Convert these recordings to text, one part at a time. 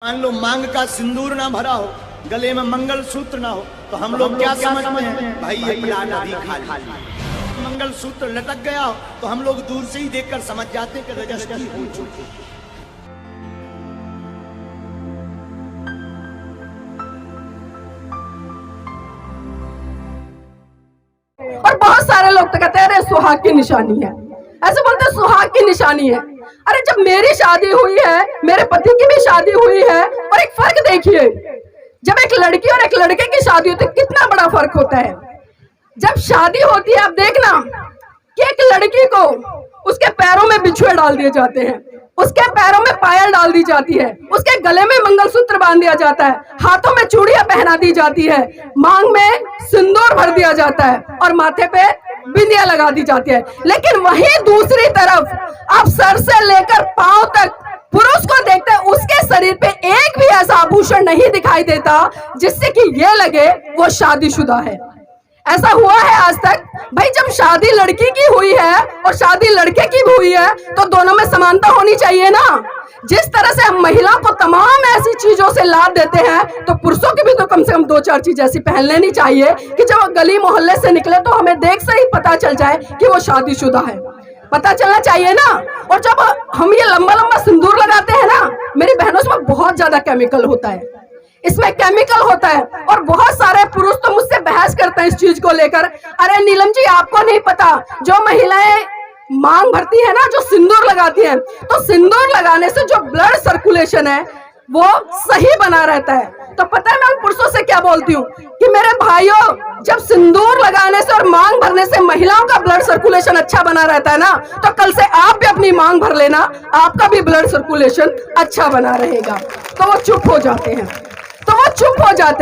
मान लो मांग का सिंदूर ना भरा हो, गले में मंगल सूत्र ना हो, तो हम लोग क्या समझते हैं? भाई ये प्लान अभी खाली। मंगल सूत्र लटक गया हो तो हम लोग दूर से ही देखकर समझ जाते कि रजस्वी हो चुके। और बहुत सारे लोग तो कहते हैं अरे सुहाग की निशानी है, ऐसे बोलते हैं सुहाग की निशानी है। अरे जब मेरी शादी हुई है, मेरे पति की भी शादी हुई है, और एक फर्क देखिए, जब एक लड़की और एक लड़के की शादी होती है कितना बड़ा फर्क होता है। जब शादी होती है आप देखना कि एक लड़की को उसके पैरों में बिछुए डाल दिए जाते हैं, उसके पैरों में पायल डाल दी जाती है, उसके गले में मंगलसूत्र बांध दिया जाता है, हाथों में चूड़ियां पहना दी जाती है, मांग में सिंदूर भर दिया जाता है और माथे पे बिंदिया लगा दी जाती है। लेकिन वहीं दूसरी तरफ आप सर से लेकर पांव तक पुरुष को देखते हैं, उसके शरीर पे एक भी ऐसा आभूषण नहीं दिखाई देता जिससे कि ये लगे वो शादीशुदा है। ऐसा हुआ है आज तक? भाई जब शादी लड़की की हुई है और शादी लड़के की भी हुई है तो दोनों में समानता होनी चाहिए ना। जिस तरह से हम महिला को तमाम ऐसी चीजों से लाभ देते हैं तो पुरुषों की भी तो कम से कम 2-4 चीज ऐसी पहन लेनी चाहिए कि जब वो गली मोहल्ले से निकले तो हमें देख से ही पता चल जाए कि वो शादीशुदा है, पता चलना चाहिए ना। और जब हम ये लंबा लंबा सिंदूर लगाते हैं ना, मेरी बहनों, इसमें बहुत ज्यादा केमिकल होता है, इसमें केमिकल होता है। और बहुत सारे पुरुष तो मुझसे बहस करते हैं इस चीज को लेकर, अरे नीलम जी आपको नहीं पता, जो महिलाएं मांग भरती है ना, जो सिंदूर लगाती हैं, तो सिंदूर लगाने से जो ब्लड सर्कुलेशन है वो सही बना रहता है। तो पता है मैं उन पुरुषों से क्या बोलती हूँ कि मेरे भाइयों, जब सिंदूर लगाने से और मांग भरने से महिलाओं का ब्लड सर्कुलेशन अच्छा बना रहता है ना, तो कल से आप भी अपनी मांग भर लेना, आपका भी ब्लड सर्कुलेशन अच्छा बना रहेगा। तो वो चुप हो जाते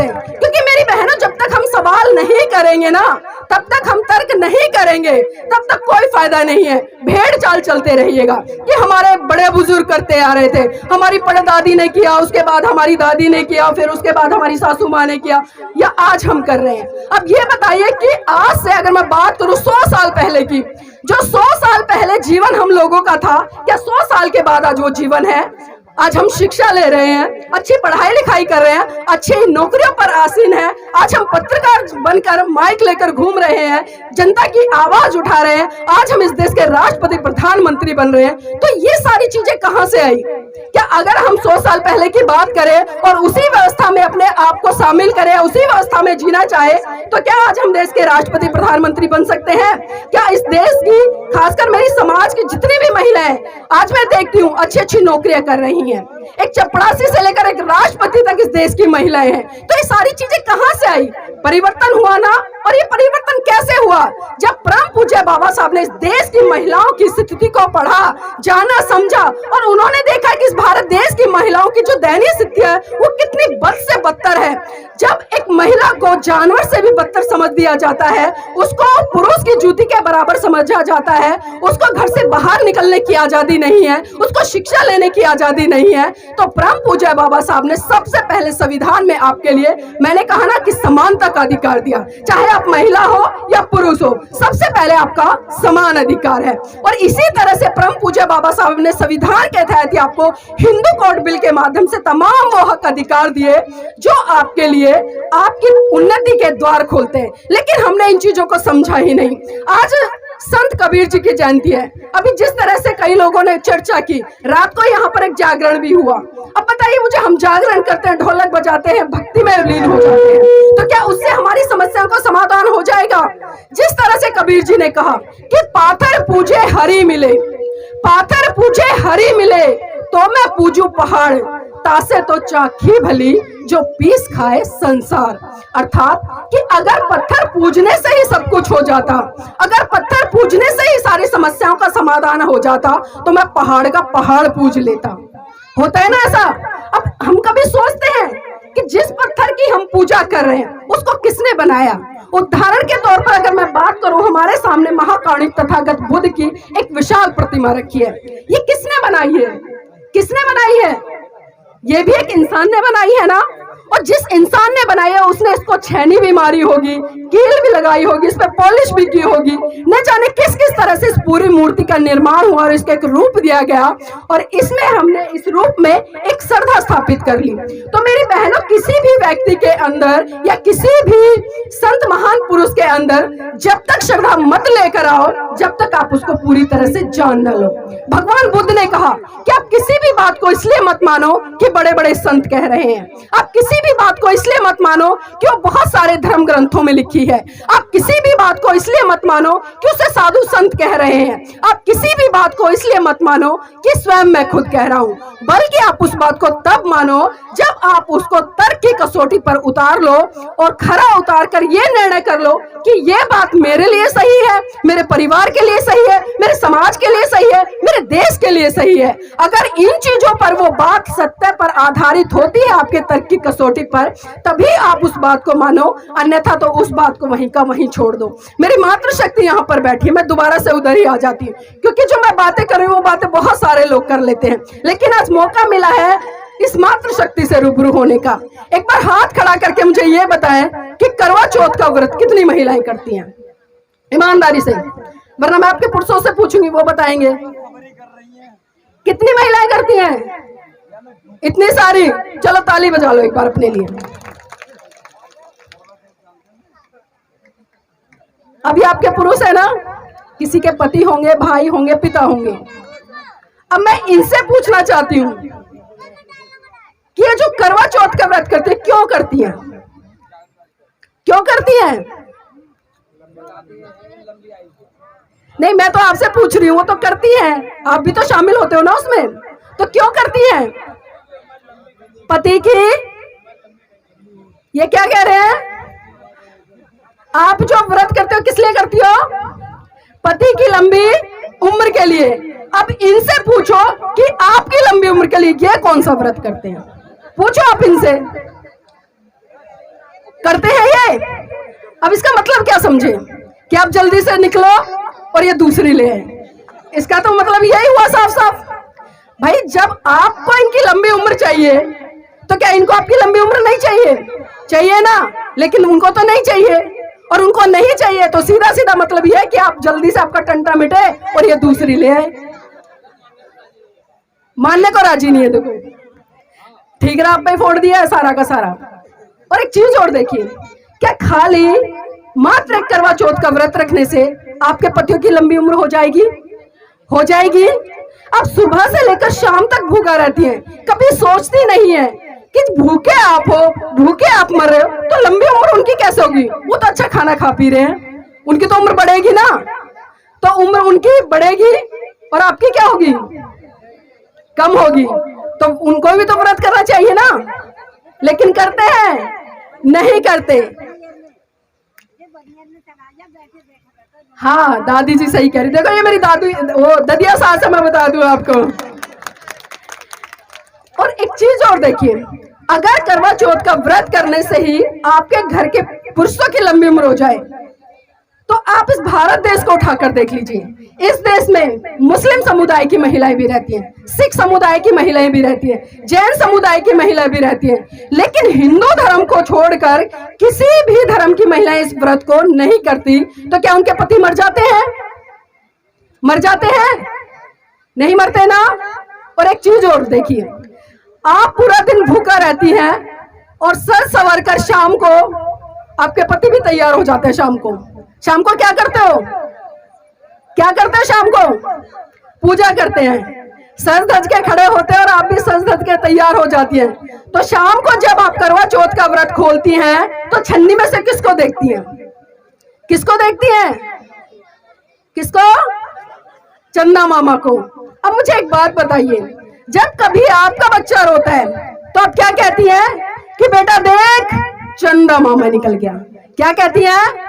हैं, क्योंकि मेरी बहनों, जब तक हम सवाल नहीं करेंगे ना, तब तक हम तर्क नहीं करेंगे, तब तक कोई फायदा नहीं है। भेड़ चाल चलते रहिएगा कि हमारे बड़े बुजुर्ग करते आ रहे थे, हमारी परदादी ने किया, उसके बाद हमारी दादी ने किया, फिर उसके बाद हमारी सासू माँ ने किया, या आज हम कर रहे हैं। अब ये बताइए कि आज से अगर मैं बात करूं 100 साल पहले की, जो 100 साल पहले जीवन हम लोगों का था, क्या 100 साल के बाद आज वो जीवन है? आज हम शिक्षा ले रहे हैं, अच्छी पढ़ाई लिखाई कर रहे हैं, अच्छी नौकरियों पर आसीन है, आज हम पत्रकार बनकर माइक लेकर घूम रहे हैं, जनता की आवाज उठा रहे हैं, आज हम इस देश के राष्ट्रपति प्रधानमंत्री बन रहे हैं। तो ये सारी चीजें कहां से आई? क्या अगर हम 100 साल पहले की बात करें और उसी व्यवस्था में अपने आप को शामिल करें, उसी व्यवस्था में जीना चाहे, तो क्या आज हम देश के राष्ट्रपति प्रधानमंत्री बन सकते हैं? क्या इस देश की, खासकर मेरी समाज की जितनी भी महिलाएं आज मैं देखती हूँ अच्छी अच्छी नौकरियां कर रही हैं, एक चपड़ासी से लेकर एक राष्ट्रपति तक इस देश की महिलाएं हैं। तो ये सारी चीजें कहां से आई? परिवर्तन हुआ ना। और ये परिवर्तन कैसे हुआ? जब परम पूज्य बाबा साहब ने इस देश की महिलाओं की स्थिति को पढ़ा, जाना, समझा, और उन्होंने देखा कि इस भारत देश की महिलाओं की जो दयनीय स्थिति है वो कितनी बद से बदतर है। जब एक महिला को जानवर से भी बदतर समझ दिया जाता है, उसको पुरुष की जूती के बराबर समझा जाता है, उसको घर से बाहर निकलने की आजादी नहीं है, उसको शिक्षा लेने की आजादी नहीं है, तो परम पूज्य बाबा साहब ने सबसे पहले संविधान में आपके लिए, मैंने कहा ना कि समानता का अधिकार दिया। चाहे आप महिला हो या पुरुष हो, सबसे पहले आपका समान अधिकार है। और इसी तरह से परम पूज्य बाबा साहब ने संविधान के तहत ही आपको हिंदू कोड बिल के माध्यम से तमाम वो हक अधिकार दिए जो आपके लिए आपकी उन्नति के द्वार खोलते हैं। लेकिन हमने इन चीजों को समझा ही नहीं। आज संत कबीर जी की जयंती है। अभी जिस तरह से कई लोगों ने चर्चा की, रात को यहाँ पर एक जागरण भी हुआ। अब बताइए मुझे, हम जागरण करते हैं, ढोलक बजाते हैं, भक्ति में लीन हो जाते हैं, तो क्या उससे हमारी समस्याओं का समाधान हो जाएगा? जिस तरह से कबीर जी ने कहा कि पाथर पूजे हरि मिले, पाथर पूजे हरि मिले, तो मैं पूजू पहाड़, तासे तो चाखी भली, जो पीस खाए संसार। अर्थात कि अगर पत्थर पूजने से ही सब कुछ हो जाता, अगर पत्थर पूजने से ही सारी समस्याओं का समाधान हो जाता, तो मैं पहाड़ का पहाड़ पूज लेता। होता है ना ऐसा? अब हम कभी सोचते हैं कि जिस पत्थर की हम पूजा कर रहे हैं उसको किसने बनाया? उदाहरण के तौर पर अगर मैं बात करूं, हमारे सामने महाकाणिक तथागत बुद्ध की एक विशाल प्रतिमा रखी है। ये किसने बनाई है? किसने बनाई है? ये भी एक इंसान ने बनाई है ना। और जिस इंसान ने बनाई है उसने इसको छेनी भी मारी होगी, कील भी लगाई होगी, इस पे पॉलिश भी की होगी, न जाने किस किस तरह से इस पूरी मूर्ति का निर्माण हुआ और इसका एक रूप दिया गया और इसमें हमने इस रूप में एक श्रद्धा स्थापित कर ली। तो मेरी बहनों, किसी भी व्यक्ति के अंदर या किसी भी संत महान पुरुष के अंदर जब तक श्रद्धा मत लेकर आओ, जब तक आप उसको पूरी तरह से जान न लो। भगवान बुद्ध ने कहा कि आप किसी भी बात को इसलिए मत मानो कि बड़े बड़े संत कह रहे हैं, आप किसी भी बात को इसलिए मत मानो कि वो बहुत सारे धर्म ग्रंथों में लिखी है, आप किसी भी बात को इसलिए मत मानो कि उसे साधु संत कह रहे हैं, आप किसी भी बात को इसलिए मत मानो कि स्वयं मैं खुद कह रहा हूं, बल्कि आप उस बात को तब मानो जब आप उसको तर्क की कसौटी पर उतार लो और खरा उतार कर ये निर्णय कर लो कि ये बात मेरे लिए सही है, मेरे परिवार के लिए सही है, मेरे समाज के लिए सही है, मेरे देश के लिए सही है। अगर इन चीजों पर वो बात सत्य पर आधारित होती है आपके तर्क की कसौटी पर, तभी आप उस बात को मानो, अन्यथा तो उस बात को वहीं का वहीं छोड़ दो। मेरी मातृशक्ति यहाँ पर बैठी, मैं दोबारा से उधर ही आ जाती हूँ, क्योंकि जो मैं बातें कर रही हूँ वो बातें बहुत सारे लोग कर लेते हैं, लेकिन आज मौका मिला है इस मातृशक्ति से रूबरू होने का। एक बार हाथ खड़ा करके मुझे ये बताएं कि करवा चौथ का व्रत कितनी महिलाएं करती हैं, ईमानदारी से, वरना मैं आपके पुरुषों से पूछूंगी, वो बताएंगे कितनी महिलाएं करती हैं। इतनी सारी, चलो ताली बजा लो एक बार अपने लिए। अभी आपके पुरुष है ना, किसी के पति होंगे, भाई होंगे, पिता होंगे। अब मैं इनसे पूछना चाहती हूँ कि ये जो करवा चौथ का व्रत करती है, क्यों करती हैं? क्यों करती हैं? नहीं, मैं तो आपसे पूछ रही हूँ, वो तो करती हैं, आप भी तो शामिल होते हो ना उसमें, तो क्यों करती हैं? पति की, ये क्या कह रहे हैं? आप जो व्रत करते हो किस लिए करती हो? पति की लंबी उम्र के लिए। अब इनसे पूछो कि आपकी लंबी उम्र के लिए ये कौन सा व्रत करते हैं, पूछो आप इनसे, करते हैं ये? अब इसका मतलब क्या समझे कि आप जल्दी से निकलो और ये दूसरी ले आए, इसका तो मतलब यही हुआ साफ साफ। भाई, जब आपको इनकी लंबी उम्र चाहिए तो क्या इनको आपकी लंबी उम्र नहीं चाहिए? चाहिए ना, लेकिन उनको तो नहीं चाहिए, और उनको नहीं चाहिए तो सीधा सीधा मतलब यह है कि आप जल्दी से आपका टंटा मिटे और ये दूसरी ले आए। मानने को राजी नहीं है। देखो, ठीक है, आप पे फोड़ दिया है सारा का सारा। और एक चीज और देखिए, क्या खाली मात्र एक करवा चौथ का व्रत रखने से आपके पतियों की लंबी उम्र हो जाएगी? हो जाएगी। आप सुबह से लेकर शाम तक भूखा रहती हैं, कभी सोचती नहीं है कि भूखे आप हो, भूखे आप मर रहे हो, तो लंबी उम्र उनकी कैसे होगी? वो तो अच्छा खाना खा पी रहे हैं, उनकी तो उम्र बढ़ेगी ना। तो उम्र उनकी बढ़ेगी और आपकी क्या होगी? कम होगी। तो उनको भी तो व्रत करना चाहिए ना, लेकिन करते हैं? नहीं करते। हाँ, दादी जी सही कह रही। देखो, ये मेरी दादी, वो ददिया सास है, मैं बता दूं आपको। और एक चीज और देखिए, अगर करवा चौथ का व्रत करने से ही आपके घर के पुरुषों की लंबी उम्र हो जाए, तो आप इस भारत देश को उठाकर देख लीजिए। इस देश में मुस्लिम समुदाय की महिलाएं भी रहती हैं, सिख समुदाय की महिलाएं भी रहती हैं, जैन समुदाय की महिलाएं भी रहती हैं, लेकिन हिंदू धर्म को छोड़कर किसी भी धर्म की महिलाएं इस व्रत को नहीं करती। तो क्या उनके पति मर जाते हैं? मर जाते हैं? नहीं मरते ना। और एक चीज और देखिए, आप पूरा दिन भूखा रहती हैं और सर सवर कर शाम को आपके पति भी तैयार हो जाते हैं। शाम को क्या करते हो? क्या करते हैं शाम को? पूजा करते हैं, सज धज के खड़े होते हैं और आप भी सज धज के तैयार हो जाती हैं। तो शाम को जब आप करवा चौथ का व्रत खोलती हैं तो छन्नी में से किसको देखती हैं? किसको देखती हैं? किसको? चंदा मामा को। अब मुझे एक बात बताइए, जब कभी आपका बच्चा रोता है तो आप क्या कहती हैं कि बेटा देख चंदा मामा निकल गया? क्या कहती हैं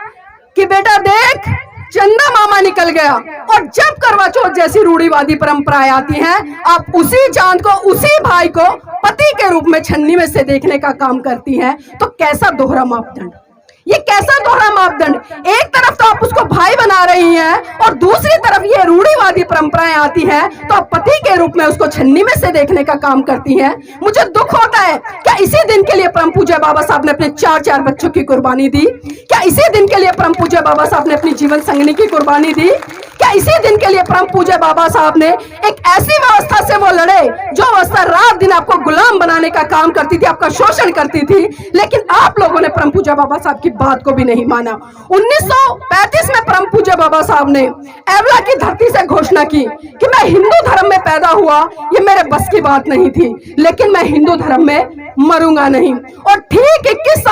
कि बेटा देख चंदा मामा निकल गया। और जब करवा चौथ जैसी रूढ़िवादी परंपराएं आती हैं, आप उसी चांद को, उसी भाई को पति के रूप में छन्नी में से देखने का काम करती हैं। तो कैसा दोहरा मापदंड, ये कैसा दोहरा मापदंड? एक तरफ तो आप उसको भाई बना रही हैं और दूसरी तरफ ये रूढ़िवादी परंपराएं आती हैं तो आप पति के रूप में उसको छन्नी में से देखने का काम करती हैं। मुझे दुख होता है, क्या इसी दिन दिन के लिए परम पूज्य बाबा साहब ने अपने 4 बच्चों की कुर्बानी दी? क्या इसी दिन के लिए परम पूज्य बाबा साहब ने अपनी जीवन संगिनी की कुर्बानी दी? क्या इसी दिन के लिए परम पूज्य बाबा साहब ने एक ऐसी व्यवस्था से वो लड़े जो व्यवस्था रात दिन आपको गुलाम बनाने का काम करती थी, आपका शोषण करती थी, लेकिन आप लोगों ने परम पूज्य बाबा साहब की बात को भी नहीं माना। 1935 में परम पूज्य बाबा साहब ने एवला की धरती से घोषणा की कि मैं हिंदू धर्म में पैदा हुआ, ये मेरे बस की बात नहीं थी, लेकिन मैं हिंदू धर्म में मरूंगा नहीं। और ठीक 21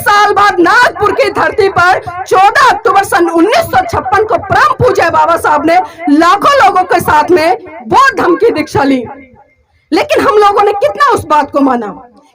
साल बाद नागपुर की धरती पर 14 अक्टूबर सन 1956 को परम पूज्य बाबा साहब ने लाखों लोगों के साथ में बौद्ध धर्म की दीक्षा ली। लेकिन हम लोगों ने कितना उस बात को माना,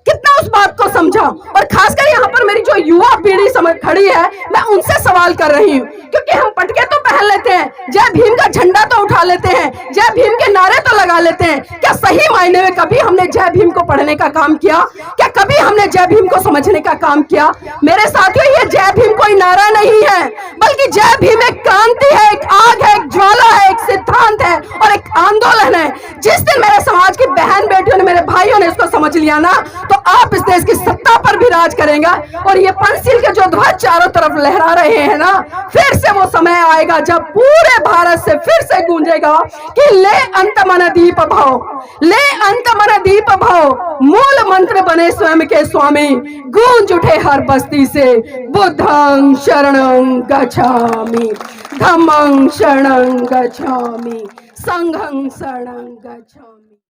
कितना उस बात को समझा? और खासकर यहाँ पर मेरी जो युवा पीढ़ी समझ खड़ी है, मैं उनसे सवाल कर रही हूँ, क्योंकि हम पटके तो पहन लेते हैं, जय भीम का झंडा तो उठा लेते हैं, जय भीम के नारे तो लगा लेते हैं। क्या सही मायने में कभी हमने जय भीम को पढ़ने का काम किया? क्या कभी हमने जय भीम को समझने का काम किया? मेरे साथियों, ये जय भीम कोई नारा नहीं है, बल्कि जय भीम एक क्रांति है, एक आग है, एक ज्वाला है, एक सिद्धांत है और एक आंदोलन है। जिस दिन मेरे समाज की बहन बेटियों ने, मेरे भाइयों ने इसको समझ लिया ना, तो आप इस देश की सत्ता पर भी राज करेंगे। और ये पंचशील के जो ध्वज चारों तरफ लहरा रहे हैं ना, फिर से वो समय आएगा जब पूरे भारत से फिर से गूंजेगा कि ले अंत मन दीप भाव, ले अंत मन दीप भाव, मूल मंत्र बने स्वयं के स्वामी, गूंज उठे हर बस्ती से बुद्धं शरणं गच्छामि, धम्मं शरणं गच्छामि, संघं शरणं गच्छामि।